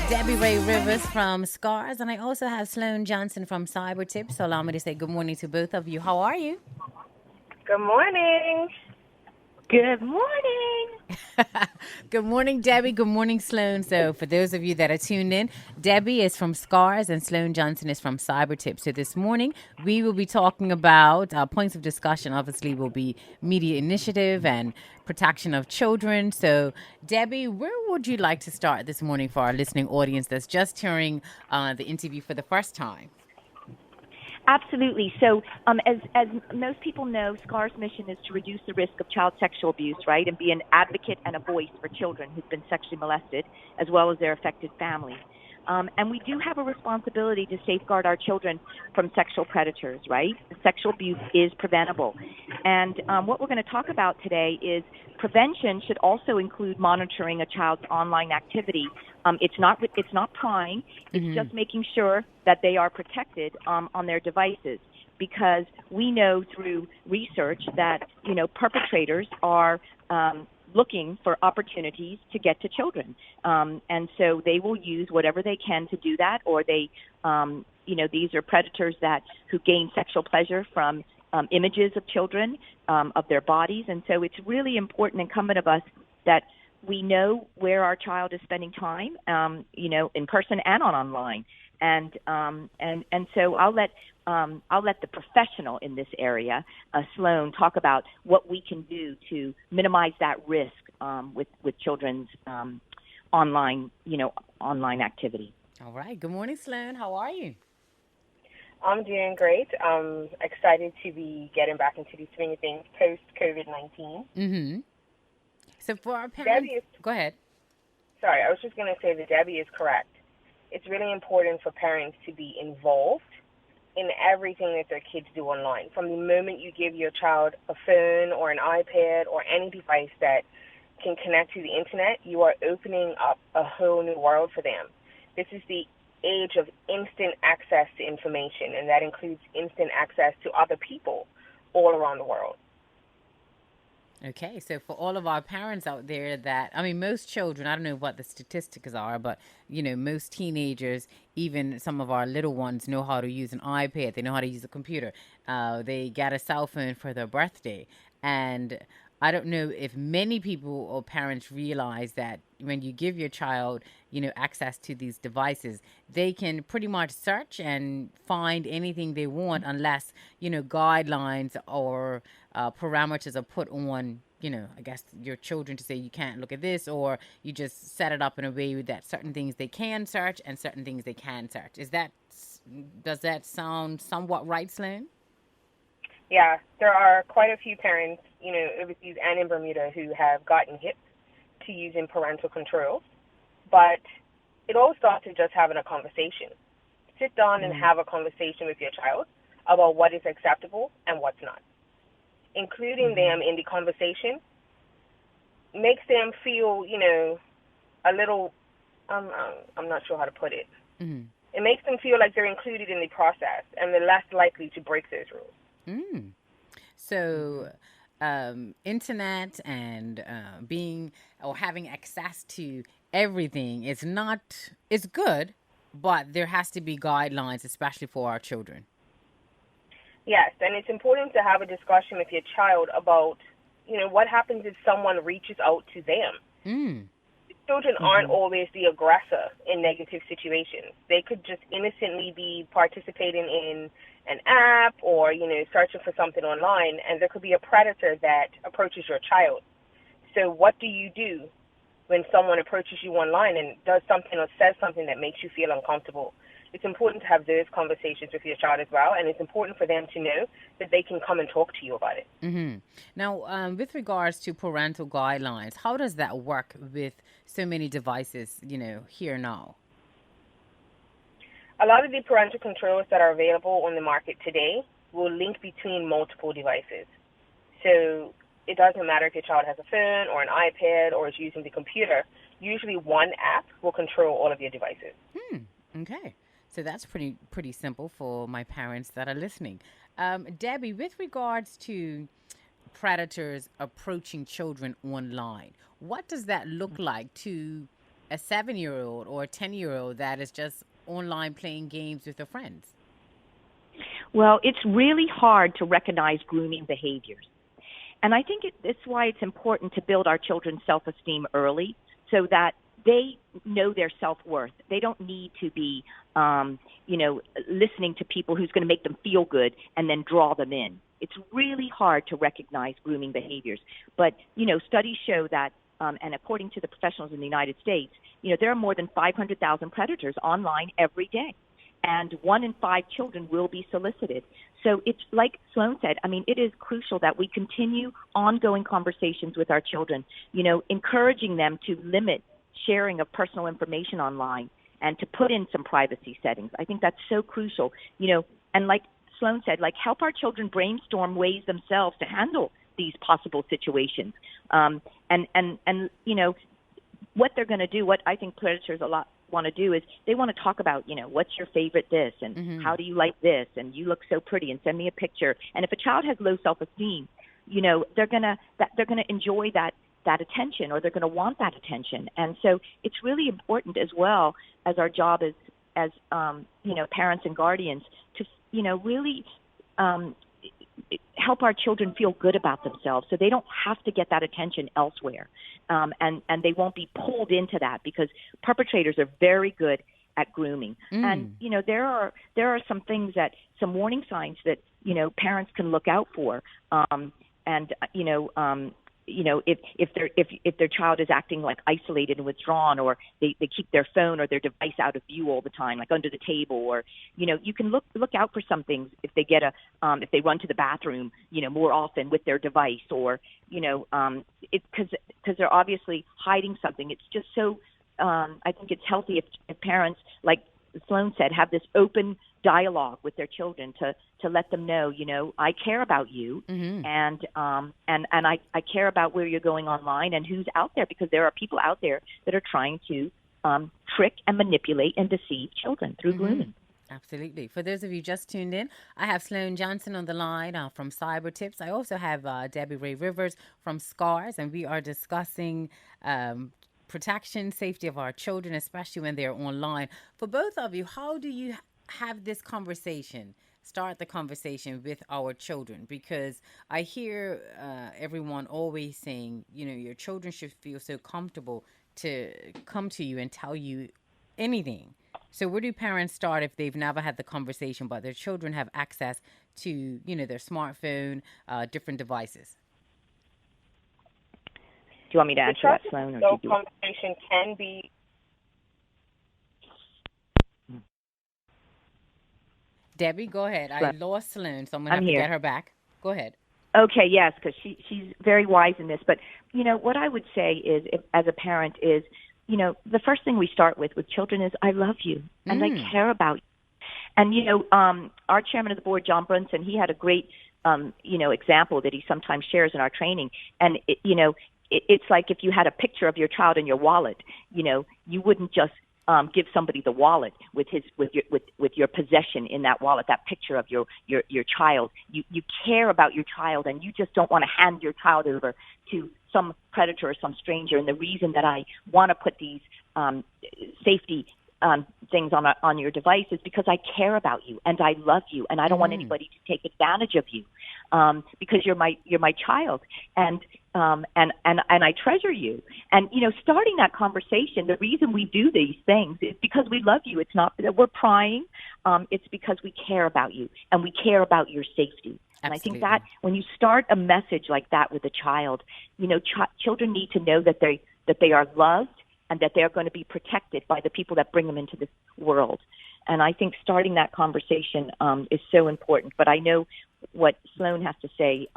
Debbie Ray Rivers from Scars, and I also have Sloan Johnson from Cybertips. So allow me to say good morning to both of you. How are you? Good morning. Good morning. Good morning, Debbie. Good morning, Sloan. So, for those of you that are tuned in, Debbie is from Scars and Sloan Johnson is from Cybertips. So, this morning we will be talking about points of discussion. Obviously, will be media initiative and protection of children. So, Debbie, where would you like to start this morning for our listening audience that's just hearing the interview for the first time? Absolutely. So, as most people know, SCAR's mission is to reduce the risk of child sexual abuse, right, and be an advocate and a voice for children who've been sexually molested, as well as their affected families. And we do have a responsibility to safeguard our children from sexual predators, right? Sexual abuse is preventable. And what we're going to talk about today is prevention should also include monitoring a child's online activity. It's not prying. It's just making sure that they are protected on their devices, because we know through research that perpetrators are looking for opportunities to get to children, and so they will use whatever they can to do that, or they these are predators who gain sexual pleasure from images of children, of their bodies. And so it's really important, incumbent of us, that we know where our child is spending time, in person and online. And so I'll let the professional in this area, Sloan, talk about what we can do to minimize that risk with children's online activity. All right. Good morning, Sloan. How are you? I'm doing great. I'm excited to be getting back into the swing of things post-COVID-19. Mm-hmm. So for our parents, go ahead. Sorry, I was just going to say that Debbie is correct. It's really important for parents to be involved in everything that their kids do online. From the moment you give your child a phone or an iPad or any device that can connect to the internet, you are opening up a whole new world for them. This is the age of instant access to information, and that includes instant access to other people all around the world. Okay, so for all of our parents out there most children, I don't know what the statistics are, but, most teenagers, even some of our little ones, know how to use an iPad. They know how to use a computer. They get a cell phone for their birthday. And I don't know if many people or parents realize that when you give your child, access to these devices, they can pretty much search and find anything they want unless, guidelines or parameters are put on, I guess your children to say you can't look at this, or you just set it up in a way that certain things they can search and certain things they can search. Does that sound somewhat right, Sloan? Yeah, there are quite a few parents, overseas and in Bermuda, who have gotten hip to using parental controls. But it all starts with just having a conversation. Sit down and have a conversation with your child about what is acceptable and what's not. Including them in the conversation makes them feel, a little, I'm not sure how to put it. Mm-hmm. It makes them feel like they're included in the process, and they're less likely to break those rules. So, internet and having access to everything is good, but there has to be guidelines, especially for our children. Yes, and it's important to have a discussion with your child about, what happens if someone reaches out to them. Children aren't always the aggressor in negative situations. They could just innocently be participating in an app or, searching for something online, and there could be a predator that approaches your child. So what do you do when someone approaches you online and does something or says something that makes you feel uncomfortable? It's important to have those conversations with your child as well, and it's important for them to know that they can come and talk to you about it. Mm-hmm. Now, with regards to parental guidelines, how does that work with so many devices, here now? A lot of the parental controls that are available on the market today will link between multiple devices. So it doesn't matter if your child has a phone or an iPad or is using the computer. Usually one app will control all of your devices. Okay. So that's pretty simple for my parents that are listening. Debbie, with regards to predators approaching children online, what does that look like to a 7-year-old or a 10-year-old that is just online playing games with their friends? Well, it's really hard to recognize grooming behaviors. And I think it's why it's important to build our children's self-esteem early so that they know their self-worth. They don't need to be, listening to people who's going to make them feel good and then draw them in. It's really hard to recognize grooming behaviors. But, studies show that, and according to the professionals in the United States, there are more than 500,000 predators online every day. And 1 in 5 children will be solicited. So it's like Sloan said, it is crucial that we continue ongoing conversations with our children, encouraging them to limit sharing of personal information online and to put in some privacy settings. I think that's so crucial, and like Sloan said, help our children brainstorm ways themselves to handle these possible situations. And what they're going to do, what I think predators a lot want to do is they want to talk about, what's your favorite this and how do you like this and you look so pretty and send me a picture. And if a child has low self-esteem, they're going to enjoy that attention, or they're going to want that attention. And so it's really important as well as our job as parents and guardians to, really help our children feel good about themselves so they don't have to get that attention elsewhere. And they won't be pulled into that because perpetrators are very good at grooming. And, there are some things some warning signs that, parents can look out for. If their child is acting like isolated and withdrawn, or they keep their phone or their device out of view all the time, like under the table, or you can look out for some things if they get if they run to the bathroom more often with their device, or because they're obviously hiding something. It's just so I think it's healthy if parents, like Sloan said, have this open dialogue with their children to let them know, I care about you, and I care about where you're going online and who's out there, because there are people out there that are trying to trick and manipulate and deceive children through grooming. Absolutely. For those of you just tuned in, I have Sloan Johnson on the line from Cybertips. I also have Debbie Ray Rivers from SCARS, and we are discussing protection, safety of our children, especially when they're online. For both of you, how do you have this conversation, start the conversation with our children? Because I hear everyone always saying, your children should feel so comfortable to come to you and tell you anything. So where do parents start if they've never had the conversation, but their children have access to, their smartphone, different devices? Do you want me to answer that, Sloan? Or do conversation can be. Debbie, go ahead. I lost Sloan, so I'm going to get her back. Go ahead. Okay, yes, because she's very wise in this. But, what I would say is, as a parent is, the first thing we start with children is, I love you and I care about you. And, our chairman of the board, John Brunson, he had a great, example that he sometimes shares in our training. And, it's like if you had a picture of your child in your wallet, you wouldn't just give somebody the wallet with your possession in that wallet, that picture of your child. You care about your child, and you just don't want to hand your child over to some predator or some stranger. And the reason that I want to put these safety things on your device is because I care about you and I love you, and I don't want anybody to take advantage of you, because you're my child, and I treasure you. And starting that conversation, the reason we do these things is because we love you. It's not that we're prying. It's because we care about you and we care about your safety. And I think that when you start a message like that with a child, children need to know that they are loved and that they're going to be protected by the people that bring them into this world. And I think starting that conversation is so important. But I know what Sloan has to say,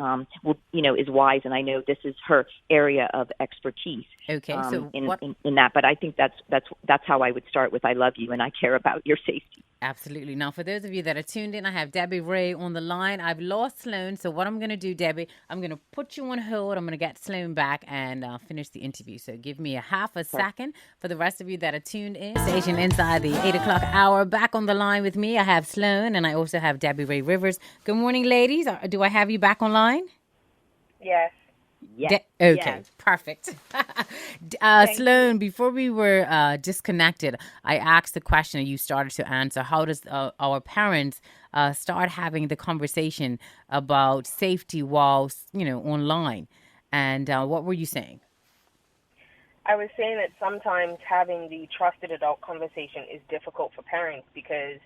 is wise, and I know this is her area of expertise. Okay, so in that. But I think that's how I would start with, I love you and I care about your safety. Absolutely. Now, for those of you that are tuned in, I have Debbie Ray on the line. I've lost Sloan, so what I'm going to do, Debbie, I'm going to put you on hold. I'm going to get Sloan back and finish the interview. So give me a half a second. For the rest of you that are tuned in, station inside the 8 o'clock hour, back on the line with me, I have Sloan, and I also have Debbie Ray Rivers. Good morning, ladies. Do I have you back online? Yes. Yes, Okay, yes. perfect. Thank you. Sloan, before we were disconnected, I asked the question and you started to answer. How does our parents start having the conversation about safety while, online? And what were you saying? I was saying that sometimes having the trusted adult conversation is difficult for parents because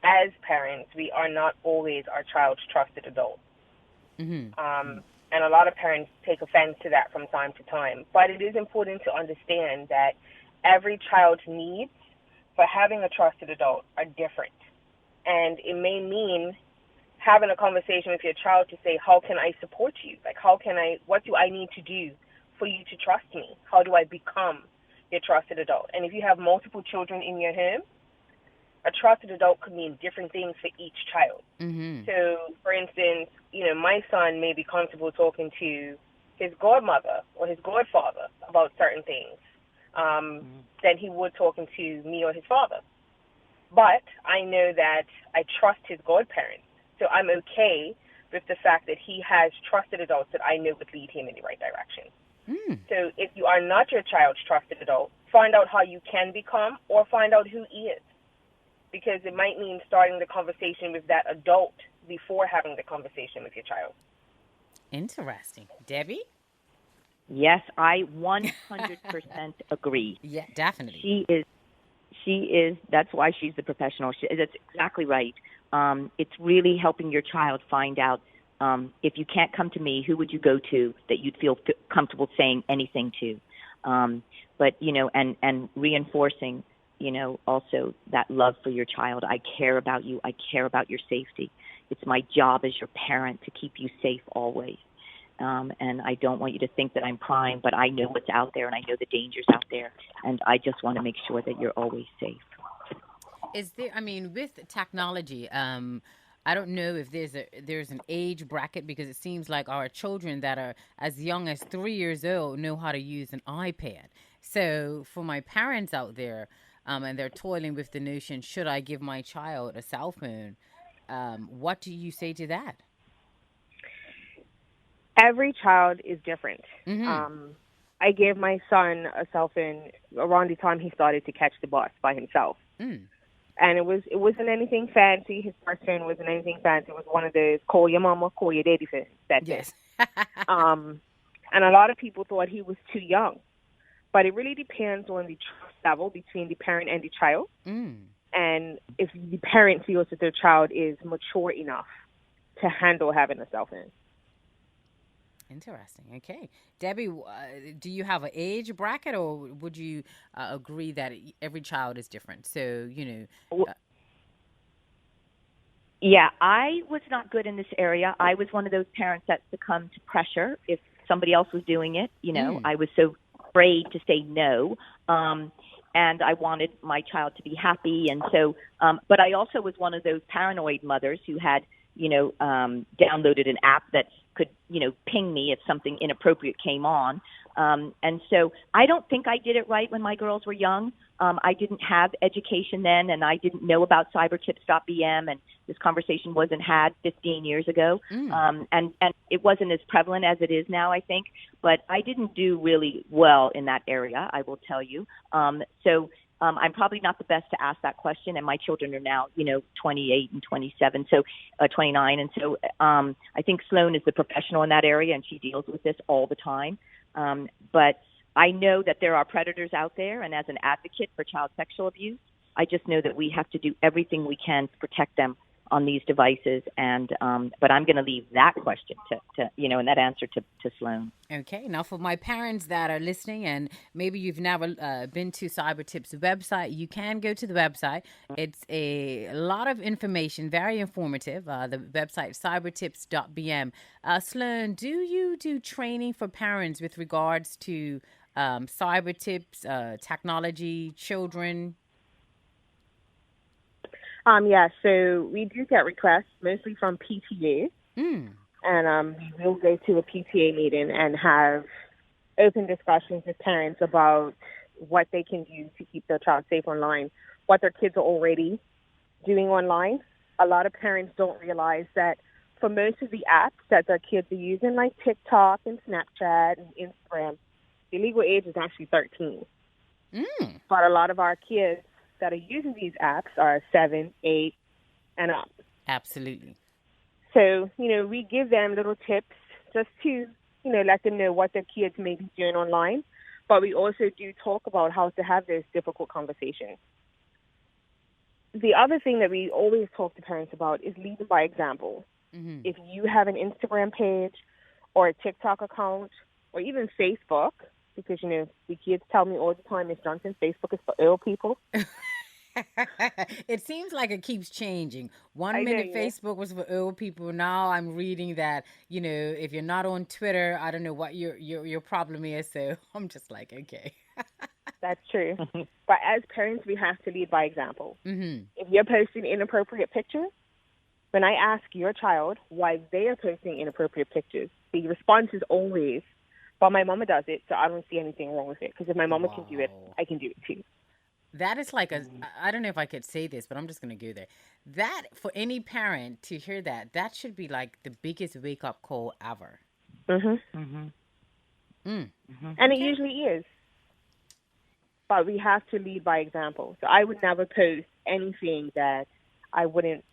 as parents, we are not always our child's trusted adult. Mm-hmm. And a lot of parents take offense to that from time to time. But it is important to understand that every child's needs for having a trusted adult are different. And it may mean having a conversation with your child to say, how can I support you? Like, what do I need to do for you to trust me? How do I become your trusted adult? And if you have multiple children in your home, a trusted adult could mean different things for each child. Mm-hmm. So, for instance, my son may be comfortable talking to his godmother or his godfather about certain things than he would talking to me or his father. But I know that I trust his godparents. So I'm okay with the fact that he has trusted adults that I know would lead him in the right direction. Mm. So if you are not your child's trusted adult, find out how you can become or find out who is. Because it might mean starting the conversation with that adult before having the conversation with your child. Interesting. Debbie? Yes, I 100% agree. Yeah, definitely. She is, that's why she's the professional. That's exactly right. It's really helping your child find out if you can't come to me, who would you go to that you'd feel comfortable saying anything to? But, and reinforcing, also that love for your child. I care about you. I care about your safety. It's my job as your parent to keep you safe always. And I don't want you to think that I'm prying, but I know what's out there and I know the dangers out there. And I just want to make sure that you're always safe. Is there? I mean, with technology, I don't know if there's an age bracket because it seems like our children that are as young as 3 years old know how to use an iPad. So for my parents out there, and they're toiling with the notion, should I give my child a cell phone? What do you say to that? Every child is different. Mm-hmm. I gave my son a cell phone around the time he started to catch the bus by himself. Mm. And it wasn't anything fancy. His first phone wasn't anything fancy. It was one of those call your mama, call your daddy phones. That's it. Yes. And a lot of people thought he was too young. But it really depends on the trust level between the parent and the child. Mm. And if the parent feels that their child is mature enough to handle having a cell phone. Interesting. Okay, Debbie, do you have an age bracket, or would you agree that every child is different? So Yeah, I was not good in this area. I was one of those parents that succumbed to pressure if somebody else was doing it. I was so afraid to say no. And I wanted my child to be happy. And so, but I also was one of those paranoid mothers who had, downloaded an app that could, ping me if something inappropriate came on. And so I don't think I did it right when my girls were young. I didn't have education then, and I didn't know about cybertips.bm, and this conversation wasn't had 15 years ago. And it wasn't as prevalent as it is now, I think. But I didn't do really well in that area, I will tell you. So I'm probably not the best to ask that question, and my children are now, 28 and 27, so 29. And so I think Sloan is the professional in that area, and she deals with this all the time. But I know that there are predators out there, and as an advocate for child sexual abuse, I just know that we have to do everything we can to protect them on these devices. And but I'm going to leave that question to and that answer to Sloan. Okay, now for my parents that are listening, and maybe you've never been to Cybertips website, you can go to the website. It's a lot of information, very informative. The website cybertips.bm. Sloan, do you do training for parents with regards to cyber tips, technology, children? Yeah, so we do get requests mostly from PTA. And we will go to a PTA meeting and have open discussions with parents about what they can do to keep their child safe online, what their kids are already doing online. A lot of parents don't realize that for most of the apps that their kids are using, like TikTok and Snapchat and Instagram, the legal age is actually 13. But a lot of our kids that are using these apps are 7, 8, and up. Absolutely. So, we give them little tips just to, let them know what their kids may be doing online. But we also do talk about how to have those difficult conversations. The other thing that we always talk to parents about is leading by example. If you have an Instagram page or a TikTok account or even Facebook, because, the kids tell me all the time, Miss Johnson, Facebook is for ill people. It seems like it keeps changing. One I know, minute Facebook was for old people. Now I'm reading that, if you're not on Twitter, I don't know what your problem is. So I'm just like, okay. That's true. But as parents, we have to lead by example. If you're posting inappropriate pictures, when I ask your child why they are posting inappropriate pictures, the response is always, well, my mama does it, so I don't see anything wrong with it. Because if my mama can do it, I can do it too. That is like I don't know if I could say this, but I'm just going to go there. That, for any parent to hear that should be like the biggest wake-up call ever. And it usually is. But we have to lead by example. So I would never post anything that I wouldn't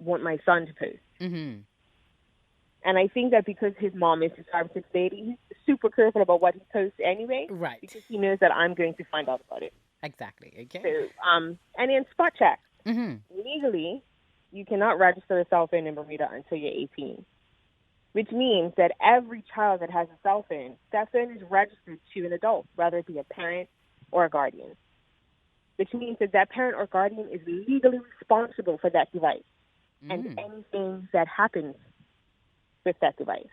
want my son to post. And I think that because his mom is a Cybertips lady, he's super careful about what he posts anyway. Right. Because he knows that I'm going to find out about it. Exactly. Okay. So, and in spot checks, legally, you cannot register a cell phone in Bermuda until you're 18. Which means that every child that has a cell phone, that phone is registered to an adult, whether it be a parent or a guardian. Which means that that parent or guardian is legally responsible for that device and anything that happens with that device.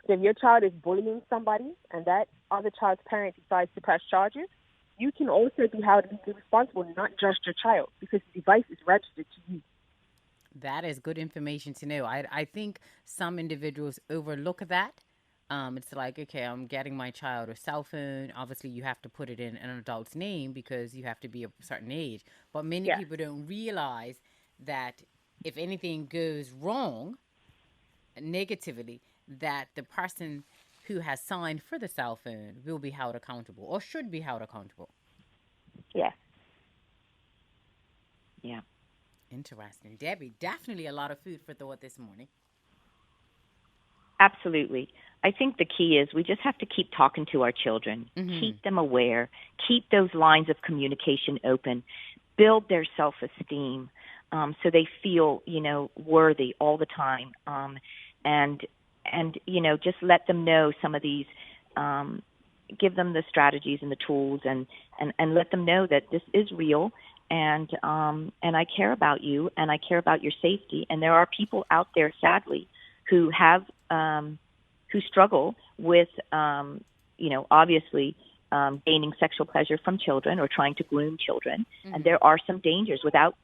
So if your child is bullying somebody and that other child's parent decides to press charges, you can also be held legally responsible, not just your child, because the device is registered to you. That is good information to know. I think some individuals overlook that. It's like, okay, I'm getting my child a cell phone. Obviously, you have to put it in an adult's name because you have to be a certain age. But many people don't realize that if anything goes wrong negatively, that the person who has signed for the cell phone will be held accountable or should be held accountable. Yes. Yeah. Interesting. Debbie, definitely a lot of food for thought this morning. Absolutely. I think the key is we just have to keep talking to our children, keep them aware, keep those lines of communication open, build their self-esteem so they feel, worthy all the time. And just let them know some of these, give them the strategies and the tools and let them know that this is real and I care about you and I care about your safety. And there are people out there, sadly, who have, who struggle with, obviously gaining sexual pleasure from children or trying to groom children. And there are some dangers without,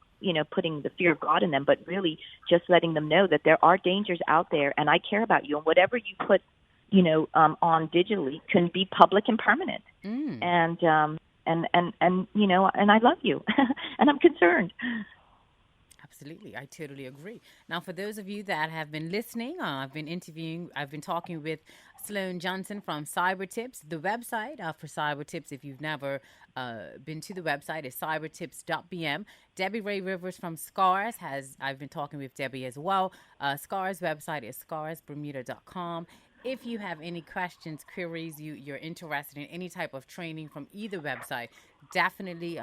putting the fear of God in them, but really just letting them know that there are dangers out there and I care about you. And whatever you put, on digitally can be public and permanent. And I love you and I'm concerned. Absolutely. I totally agree. Now, for those of you that have been listening, I've been talking with Sloan Johnson from Cybertips. The website for Cybertips, if you've never been to the website, is cybertips.bm. Debbie Ray Rivers from SCARS I've been talking with Debbie as well. SCARS website is scarsbermuda.com. If you have any questions, queries, you're interested in any type of training from either website, definitely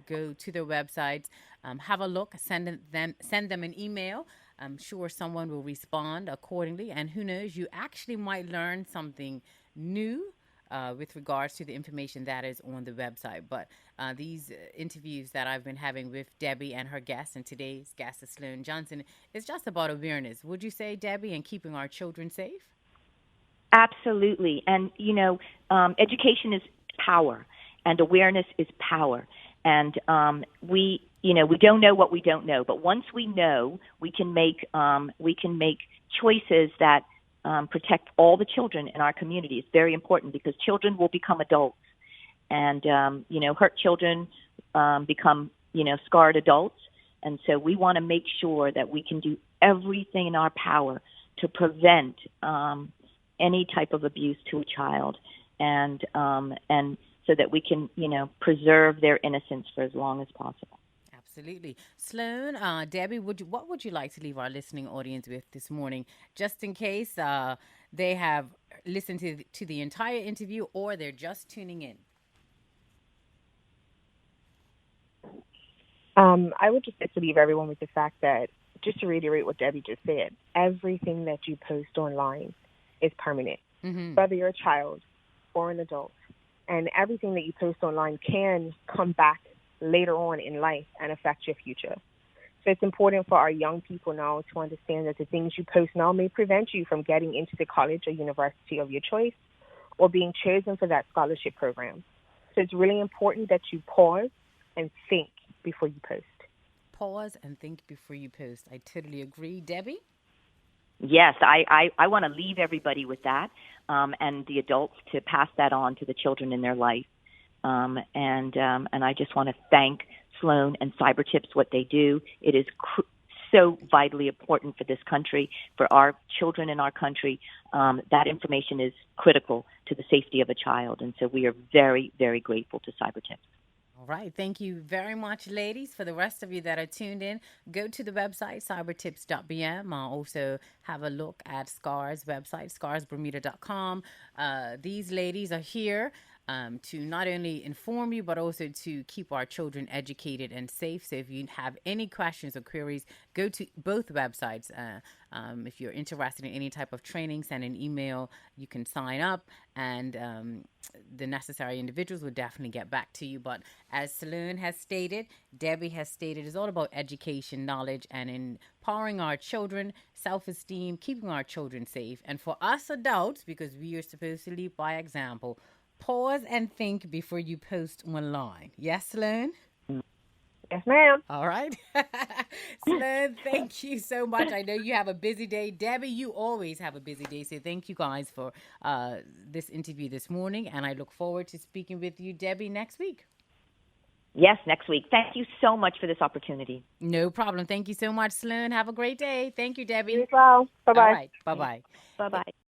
go to their websites, have a look, send them an email. I'm sure someone will respond accordingly. And who knows, you actually might learn something new with regards to the information that is on the website. But these interviews that I've been having with Debbie and her guests, and today's guest is Sloan Johnson, is just about awareness. Would you say, Debbie, and keeping our children safe? Absolutely. And, education is power and awareness is power. And we don't know what we don't know. But once we know, we can make choices that protect all the children in our community. It's very important because children will become adults. And, hurt children become, scarred adults. And so we want to make sure that we can do everything in our power to prevent any type of abuse to a child, and so that we can, preserve their innocence for as long as possible. Absolutely. Sloan, Debbie, what would you like to leave our listening audience with this morning, just in case they have listened to the entire interview or they're just tuning in? I would just like to leave everyone with the fact that, just to reiterate what Debbie just said, everything that you post online is permanent, whether you're a child or an adult. And everything that you post online can come back later on in life and affect your future. So it's important for our young people now to understand that the things you post now may prevent you from getting into the college or university of your choice or being chosen for that scholarship program. So it's really important that you pause and think before you post. Pause and think before you post. I totally agree. Debbie? Yes, I want to leave everybody with that, and the adults to pass that on to the children in their life. And I just want to thank Sloan and Cybertips, what they do. It is so vitally important for this country, for our children in our country. That information is critical to the safety of a child. And so we are very, very grateful to Cybertips. All right. Thank you very much, ladies. For the rest of you that are tuned in, go to the website, cybertips.bm. Also have a look at SCAR's website, scarsbermuda.com. These ladies are here to not only inform you, but also to keep our children educated and safe. So if you have any questions or queries, go to both websites. If you're interested in any type of training, send an email. You can sign up, and the necessary individuals will definitely get back to you. But as Sloan has stated, Debbie has stated, it's all about education, knowledge, and empowering our children, self-esteem, keeping our children safe. And for us adults, because we are supposed to lead by example, pause and think before you post online. Yes, Sloan? Yes, ma'am. All right. Sloan, thank you so much. I know you have a busy day. Debbie, you always have a busy day. So thank you guys for this interview this morning. And I look forward to speaking with you, Debbie, next week. Yes, next week. Thank you so much for this opportunity. No problem. Thank you so much, Sloan. Have a great day. Thank you, Debbie. You as well. Bye-bye. All right. Bye-bye. Bye-bye.